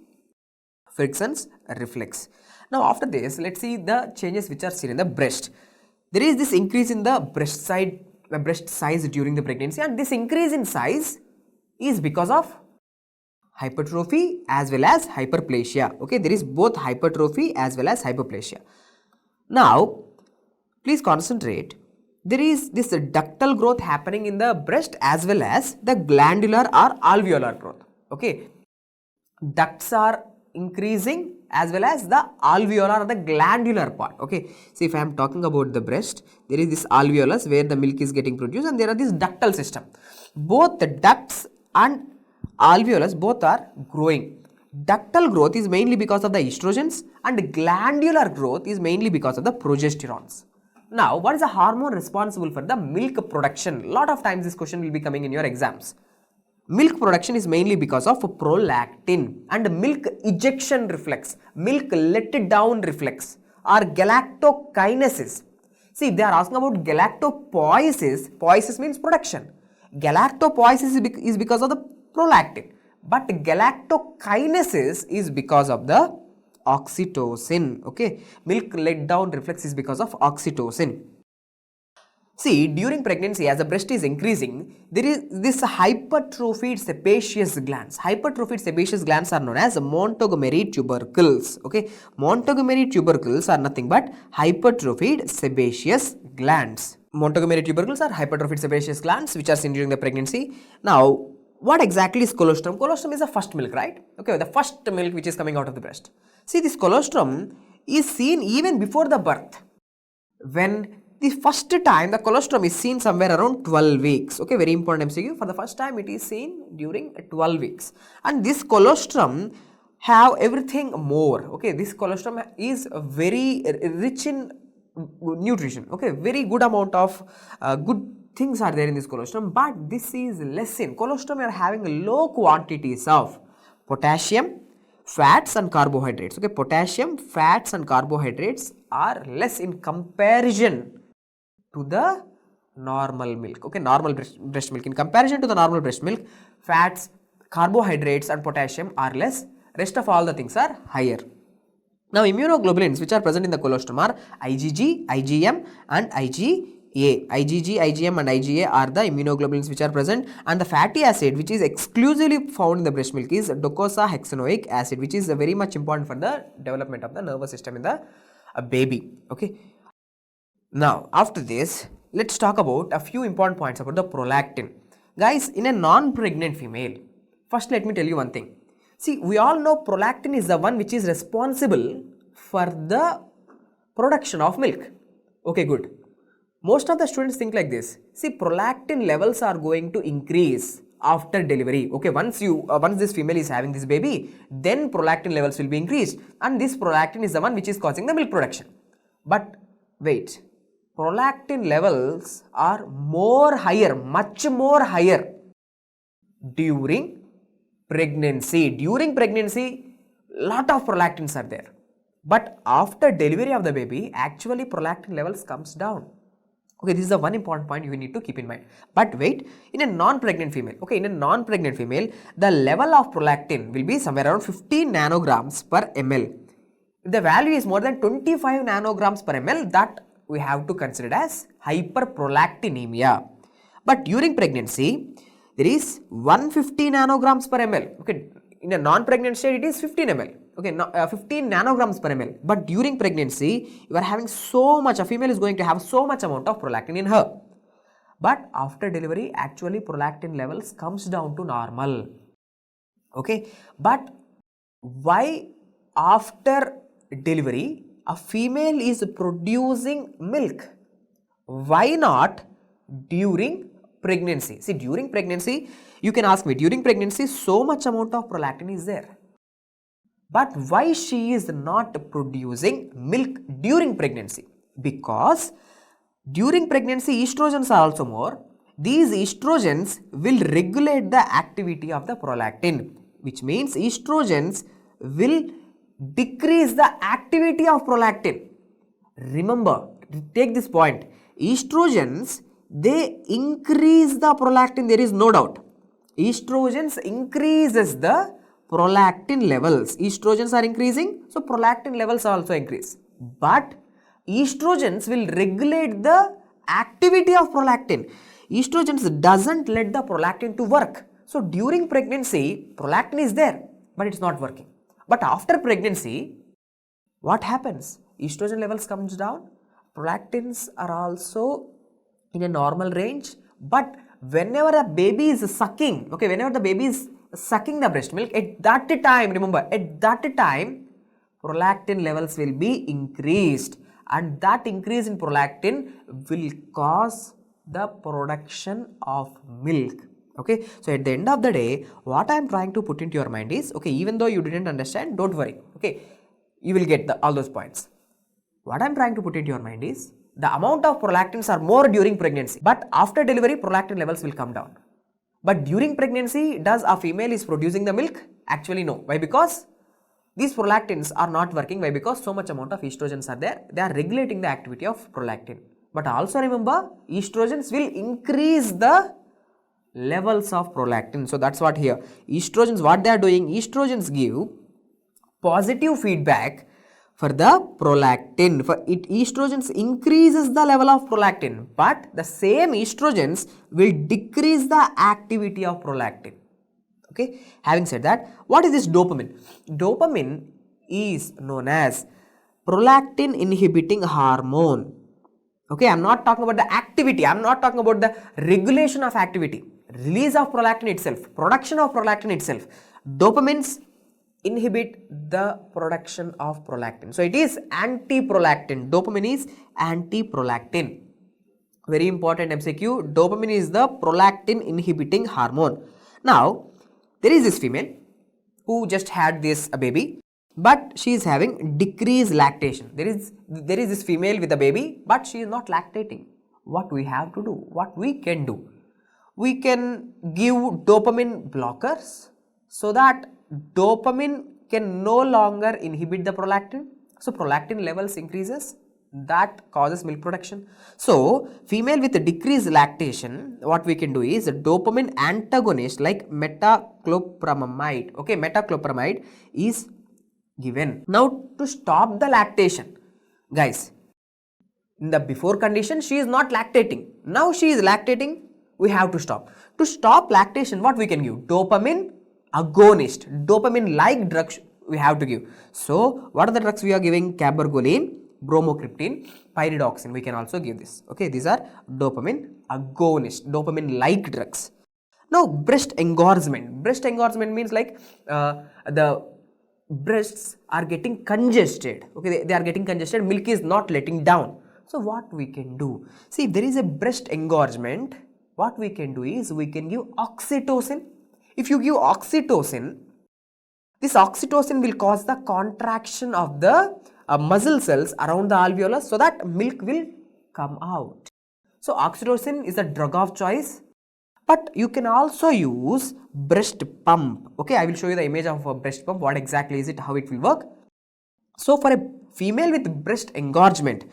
𝐒𝐻𝐿's reflex. Now after this, let's see the changes which are seen in the breast. There is this increase in the breast size during the pregnancy, and this increase in size is because of hypertrophy as well as hyperplasia. Okay, there is both hypertrophy as well as hyperplasia. Now please concentrate. There is this ductal growth happening in the breast as well as the glandular or alveolar growth. Okay, ducts are increasing as well as the alveolar or the glandular part. Okay, so if I am talking about the breast, there is this alveolus where the milk is getting produced, and there are this ductal system. Both the ducts and alveolus both are growing. Ductal growth is mainly because of the estrogens, and glandular growth is mainly because of the progesterones. Now, what is the hormone responsible for the milk production? Lot of times this question will be coming in your exams. Milk production is mainly because of prolactin and milk ejection reflex, milk let down reflex, or galactokinesis. See, they are asking about galactopoiesis. Poiesis means production. Galactopoiesis is because of the prolactin, but galactokinesis is because of the oxytocin. Okay, milk let down reflex is because of oxytocin. See, during pregnancy, as the breast is increasing, there is this hypertrophied sebaceous glands. Hypertrophied sebaceous glands are known as Montgomery tubercles. Okay, Montgomery tubercles are nothing but hypertrophied sebaceous glands. Montgomery tubercles are hypertrophied sebaceous glands which are seen during the pregnancy. Now, what exactly is colostrum? Colostrum is the first milk, right? Okay, the first milk which is coming out of the breast. See, this colostrum is seen even before the birth. When the first time the colostrum is seen somewhere around 12 weeks. Okay, very important MCQ. For the first time it is seen during 12 weeks. And this colostrum have everything more. Okay, this colostrum is very rich in nutrition. Okay, very good amount of good things are there in this colostrum, but this is less in. Colostrum are having low quantities of potassium, fats and carbohydrates. Okay, potassium, fats and carbohydrates are less in comparison to the normal milk. Okay, normal breast milk. In comparison to the normal breast milk, fats, carbohydrates and potassium are less. Rest of all the things are higher. Now, immunoglobulins which are present in the colostrum are IgG, IgM and IgA. IgG, IgM and IgA are the immunoglobulins which are present, and the fatty acid which is exclusively found in the breast milk is 𝗏𝐷𝐴𝐻𝑥anoic acid, which is very much important for the development of the nervous system in the baby. Okay. Now, after this, let's talk about a few important points about the prolactin. Guys, in a non-pregnant female, first let me tell you one thing. See, we all know prolactin is the one which is responsible for the production of milk. Okay, good. Most of the students think like this. See, prolactin levels are going to increase after delivery. Okay, once this female is having this baby, then prolactin levels will be increased, and this prolactin is the one which is causing the milk production. But wait, prolactin levels are much more higher during pregnancy. During pregnancy, lot of prolactins are there. But after delivery of the baby, actually prolactin levels comes down. Okay, this is the one important point you need to keep in mind. But wait, in a non-pregnant female, okay, in a non-pregnant female, the level of prolactin will be somewhere around 15 nanograms per ml. If the value is more than 25 nanograms per ml, that we have to consider as hyperprolactinemia. But during pregnancy, there is 150 nanograms per ml. Okay, in a non-pregnant state, it is 15 ml. Okay, 15 nanograms per ml. But during pregnancy, you are having so much, a female is going to have so much amount of prolactin in her. But after delivery, actually prolactin levels comes down to normal. Okay, but why after delivery, a female is producing milk? Why not during pregnancy? See, during pregnancy, you can ask me, during pregnancy, so much amount of prolactin is there. But why she is not producing milk during pregnancy? Because during pregnancy, estrogens are also more. These estrogens will regulate the activity of the prolactin, which means estrogens will decrease the activity of prolactin. Remember, take this point. Estrogens, they increase the prolactin, there is no doubt. Estrogens increases the prolactin levels. Estrogens are increasing, so prolactin levels also increase. But estrogens will regulate the activity of prolactin. Estrogens doesn't let the prolactin to work. So during pregnancy, prolactin is there, but it's not working. But after pregnancy, what happens? Estrogen levels comes down, prolactins are also in a normal range, but whenever a baby is sucking, okay, whenever the baby is sucking the breast milk, at that time, remember, at that time, prolactin levels will be increased, and that increase in prolactin will cause the production of milk. Okay, so at the end of the day, what I am trying to put into your mind is, okay, even though you didn't understand, don't worry, okay, you will get all those points. What I am trying to put into your mind is, the amount of prolactins are more during pregnancy, but after delivery, prolactin levels will come down. But during pregnancy, does a female is producing the milk? Actually no. Why? Because these prolactins are not working. Why? Because so much amount of estrogens are there. They are regulating the activity of prolactin. But also remember, estrogens will increase the levels of prolactin. So that's what here. Estrogens, what they are doing, estrogens give positive feedback for the prolactin. For it, estrogens increases the level of prolactin, but the same estrogens will decrease the activity of prolactin. Okay, having said that, what is this dopamine? Dopamine is known as prolactin inhibiting hormone. Okay, I am not talking about the activity, I am not talking about the regulation of activity, release of prolactin itself, production of prolactin itself. Dopamines inhibit the production of prolactin. So it is anti-prolactin. Dopamine is anti-prolactin. Very important MCQ. Dopamine is the prolactin inhibiting hormone. Now, there is this female who just had this baby, but she is having decreased lactation. There is this female with a baby, but she is not lactating. What we have to do? What we can do? We can give dopamine blockers so that dopamine can no longer inhibit the prolactin. So prolactin levels increases, that causes milk production. So female with a decreased lactation, what we can do is a dopamine antagonist like metoclopramide. Okay, metoclopramide is given. Now to stop the lactation, guys, in the before condition she is not lactating, now she is lactating, we have to stop. To stop lactation, what we can give? Dopamine agonist, dopamine like drugs we have to give. So what are the drugs we are giving? Cabergoline, bromocriptine, pyridoxine, we can also give this. Okay, these are dopamine agonist, dopamine like drugs. Now breast engorgement. Breast engorgement means like the breasts are getting congested. Okay, they are getting congested, milk is not letting down. So what we can do? See, if there is a breast engorgement, what we can do is we can give oxytocin. If you give oxytocin, this oxytocin will cause the contraction of the muscle cells around the alveolus so that milk will come out. So oxytocin is the drug of choice, but you can also use breast pump. Okay, I will show you the image of a breast pump, what exactly is it, how it will work. So for a female with breast engorgement,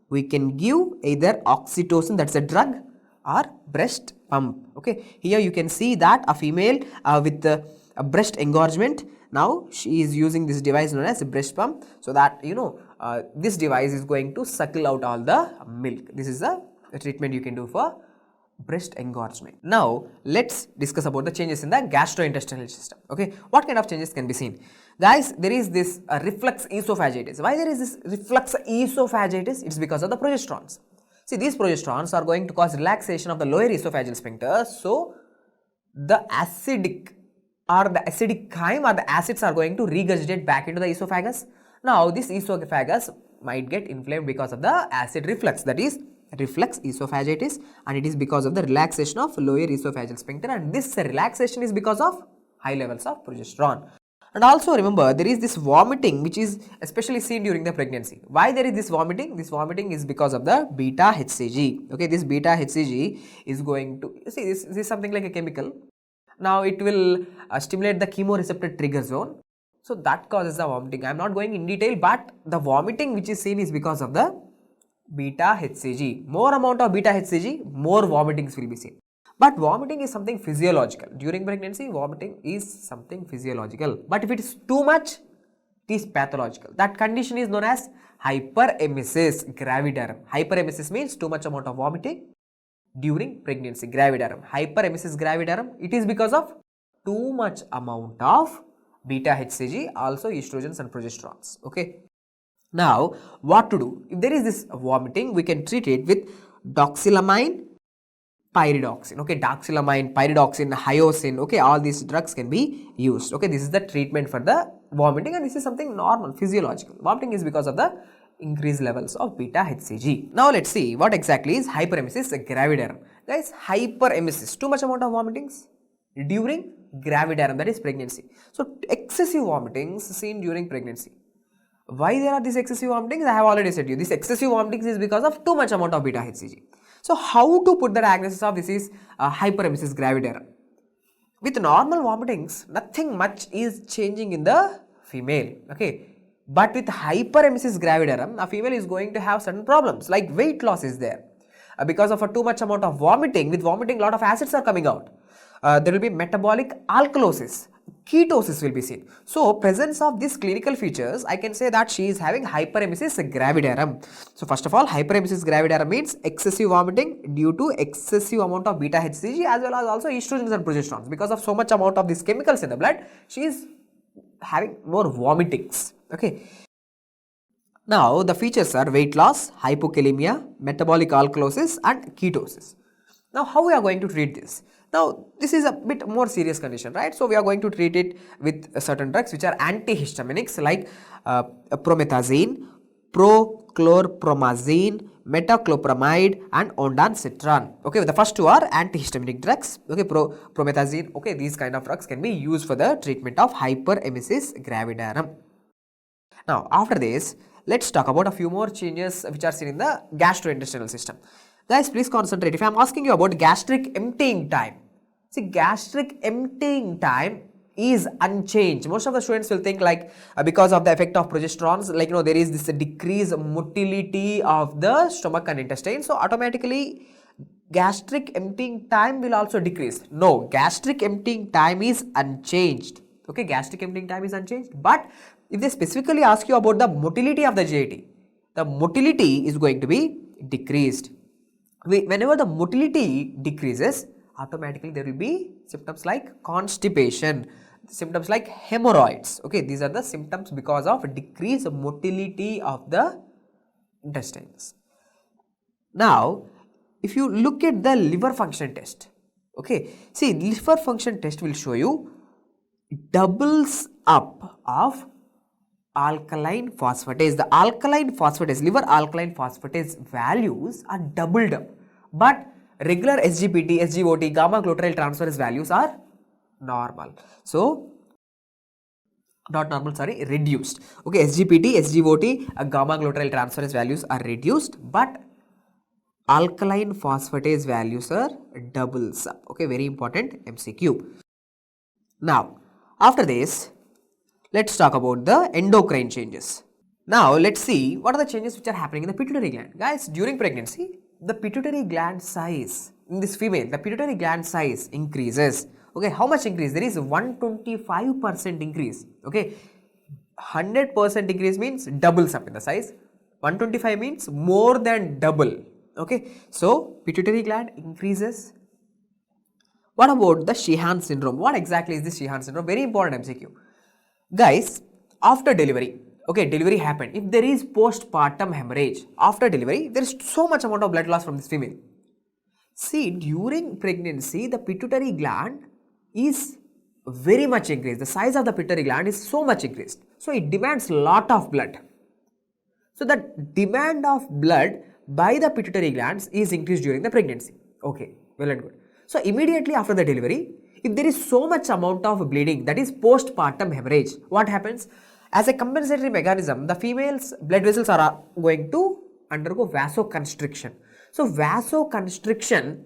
we can give either oxytocin, that's a drug, or breast pump. Okay, here you can see that a female with a breast engorgement, now she is using this device known as a breast pump, so that this device is going to suckle out all the milk. This is the treatment you can do for breast engorgement. Now let's discuss about the changes in the gastrointestinal system. Okay, what kind of changes can be seen? Guys, there is this reflux esophagitis. Why there is this reflux esophagitis? It's because of the progesterones. See, these progesterones are going to cause relaxation of the lower esophageal sphincter, so the acidic chyme or the acids are going to regurgitate back into the esophagus. Now this esophagus might get inflamed because of the acid reflux, that is reflux esophagitis, and it is because of the relaxation of lower esophageal sphincter, and this relaxation is because of high levels of progesterone. And also remember, there is this vomiting which is especially seen during the pregnancy. Why there is this vomiting? This vomiting is because of the beta HCG. Okay, this beta HCG is going to, see, this is something like a chemical. Now it will stimulate the chemoreceptor trigger zone, so that causes the vomiting. I am not going in detail, but the vomiting which is seen is because of the beta HCG. More amount of beta HCG, more vomitings will be seen. But vomiting is something physiological. During pregnancy, vomiting is something physiological. But if it is too much, it is pathological. That condition is known as hyperemesis gravidarum. Hyperemesis means too much amount of vomiting during pregnancy, gravidarum. Hyperemesis gravidarum, it is because of too much amount of beta HCG, also estrogens and progesterones. Okay. Now, what to do? If there is this vomiting, we can treat it with doxylamine, pyridoxine. Okay, doxylamine, pyridoxine, hyoscine. Okay, all these drugs can be used. Okay, this is the treatment for the vomiting, and this is something normal, physiological. Vomiting is because of the increased levels of beta HCG. Now, let's see what exactly is hyperemesis gravidarum. Guys, hyperemesis, too much amount of vomitings during gravidarum, that is pregnancy. So, excessive vomitings seen during pregnancy. Why there are these excessive vomitings? I have already said to you, this excessive vomitings is because of too much amount of beta HCG. So, how to put the diagnosis of this is hyperemesis gravidarum? With normal vomitings, nothing much is changing in the female. Okay, but with hyperemesis gravidarum, a female is going to have certain problems like weight loss is there because of a too much amount of vomiting. With vomiting, lot of acids are coming out. There will be metabolic alkalosis, ketosis will be seen. So presence of these clinical features, I can say that she is having hyperemesis gravidarum. So first of all, hyperemesis gravidarum means excessive vomiting due to excessive amount of beta HCG as well as also estrogens and progesterones. Because of so much amount of these chemicals in the blood, she is having more vomitings. Okay. Now the features are weight loss, hypokalemia, metabolic alkalosis and ketosis. Now how we are going to treat this? Now this is a bit more serious condition, right? So we are going to treat it with certain drugs which are antihistaminics like promethazine, prochlorpromazine, metoclopramide and ondansetron. Okay, the first two are antihistaminic drugs. Okay, promethazine. Okay, these kind of drugs can be used for the treatment of hyperemesis gravidarum. Now after this, let's talk about a few more changes which are seen in the gastrointestinal system. Guys, please concentrate. If I am asking you about gastric emptying time, see, gastric emptying time is unchanged. Most of the students will think like because of the effect of progesterones, like there is this decreased motility of the stomach and intestine. So automatically gastric emptying time will also decrease. No, gastric emptying time is unchanged. Okay, gastric emptying time is unchanged. But if they specifically ask you about the motility of the GIT, the motility is going to be decreased. Whenever the motility decreases, automatically there will be symptoms like constipation, symptoms like hemorrhoids. Okay, these are the symptoms because of decreased motility of the intestines. Now, if you look at the liver function test, okay, see, liver function test will show you doubles up of alkaline phosphatase. The alkaline phosphatase, liver alkaline phosphatase values are doubled up, but regular SGPT, SGOT, gamma glutarate transferase values are normal. So not normal, sorry, reduced. Okay, SGPT, SGOT, gamma glutarate transferase values are reduced, but alkaline phosphatase values are doubles up. Okay, very important MCQ. Now after this, let's talk about the endocrine changes. Now let's see what are the changes which are happening in the pituitary gland. Guys, during pregnancy, the pituitary gland size in this female, the pituitary gland size increases. Okay, how much increase? There is 125% increase. Okay, 100% increase means doubles up in the size. 125 means more than double. Okay, so pituitary gland increases. What about the Sheehan syndrome? What exactly is this Sheehan syndrome? Very important MCQ. Guys, after delivery, okay, delivery happened. If there is postpartum hemorrhage after delivery, there is so much amount of blood loss from this female. See, during pregnancy, the pituitary gland is very much increased. The size of the pituitary gland is so much increased. So it demands a lot of blood. So the demand of blood by the pituitary glands is increased during the pregnancy. Okay, well and good. So immediately after the delivery, if there is so much amount of bleeding, that is postpartum hemorrhage, what happens? As a compensatory mechanism, the female's blood vessels are going to undergo vasoconstriction. So vasoconstriction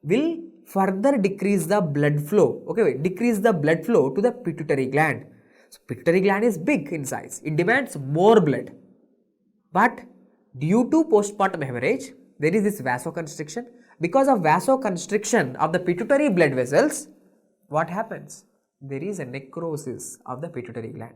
will further decrease the blood flow. Okay, decrease the blood flow to the pituitary gland. So pituitary gland is big in size. It demands more blood. But due to postpartum hemorrhage, there is this vasoconstriction. Because of vasoconstriction of the pituitary blood vessels, what happens? There is a necrosis of the pituitary gland.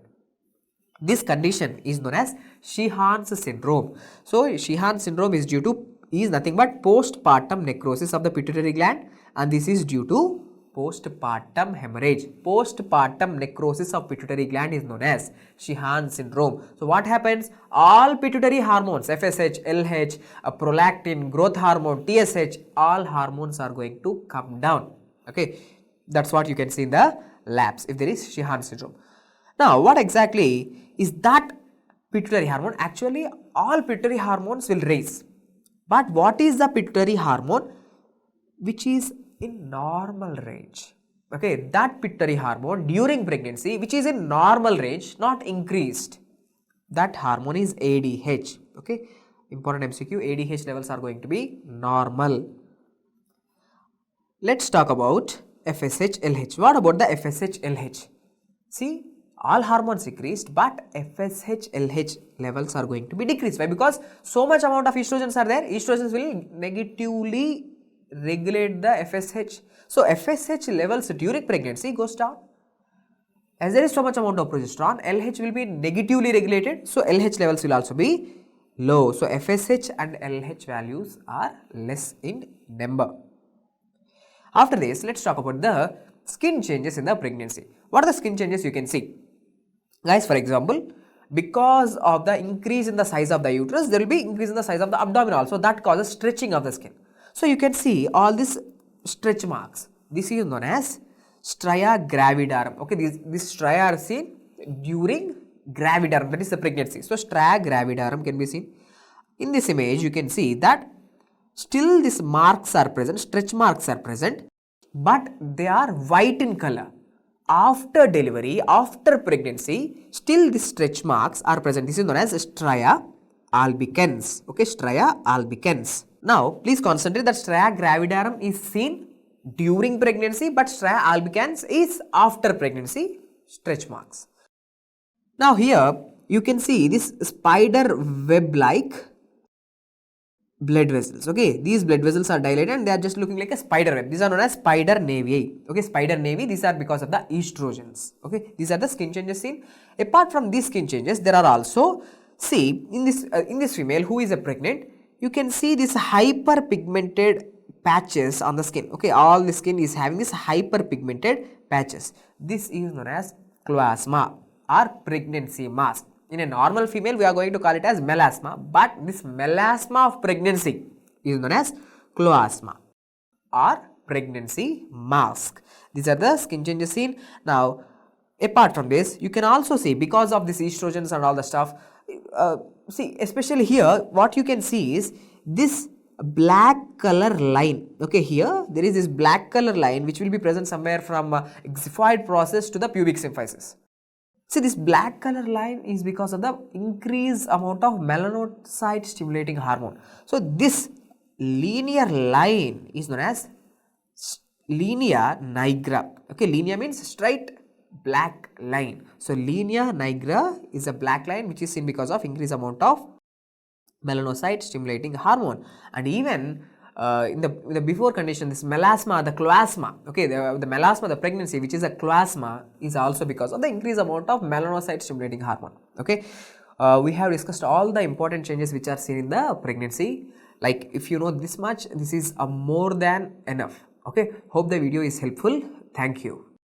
This condition is known as Sheehan's syndrome. So Sheehan's syndrome is nothing but postpartum necrosis of the pituitary gland, and this is due to postpartum hemorrhage. Postpartum necrosis of pituitary gland is known as Sheehan's syndrome. So what happens? All pituitary hormones, FSH, LH, prolactin, growth hormone, TSH, all hormones are going to come down. Okay, that's what you can see in the labs if there is Sheehan's syndrome. Now, what exactly is that pituitary hormone? Actually, all pituitary hormones will raise. But what is the pituitary hormone which is in normal range? Okay, that pituitary hormone during pregnancy which is in normal range, not increased, that hormone is ADH. Okay, important MCQ, ADH levels are going to be normal. Let's talk about FSH, LH. What about the FSH, LH? See, all hormones increased, but FSH, LH levels are going to be decreased. Why? Because so much amount of estrogens are there. Estrogens will negatively regulate the FSH. So FSH levels during pregnancy goes down. as there is so much amount of progesterone, LH will be negatively regulated, so LH levels will also be low. So FSH and LH values are less in number. After this, let's talk about the skin changes in the pregnancy. What are the skin changes you can see? Guys, for example, because of the increase in the size of the uterus, there will be increase in the size of the abdomen also, that causes stretching of the skin. So you can see all these stretch marks. This is known as stria gravidarum. Okay, these stria are seen during gravidarum, that is the pregnancy. So stria gravidarum can be seen. In this image, you can see that still these marks are present, stretch marks are present, but they are white in color. After delivery, after pregnancy, still these stretch marks are present. This is known as stria albicans. Okay, stria albicans. Now, please concentrate that stria gravidarum is seen during pregnancy, but stria albicans is after pregnancy stretch marks. Now here you can see this spider web like blood vessels. Okay, these blood vessels are dilated and they are just looking like a spider web. These are known as spider nevi. Okay, spider nevi, these are because of the estrogens. Okay, these are the skin changes seen. Apart from these skin changes, there are also, see, in this female who is pregnant, you can see this hyperpigmented patches on the skin. Okay, all the skin is having this hyperpigmented patches. This is known as chloasma or pregnancy mask. In a normal female, we are going to call it as melasma, but this melasma of pregnancy is known as chloasma or pregnancy mask. These are the skin changes seen. Now, apart from this, you can also see because of this estrogens and all the stuff, see, especially here, what you can see is this black color line. Okay, here there is this black color line which will be present somewhere from xiphoid process to the pubic symphysis. See, this black color line is because of the increased amount of melanocyte stimulating hormone. So this linear line is known as linea nigra. Okay, linea means straight black line. So linea nigra is a black line which is seen because of increased amount of melanocyte stimulating hormone. And even in the before condition, this melasma, the chloasma, okay, the melasma, the pregnancy, which is a chloasma, is also because of the increased amount of melanocyte stimulating hormone. Okay, we have discussed all the important changes which are seen in the pregnancy. Like, if you know this much, this is more than enough. Okay, hope the video is helpful. Thank you.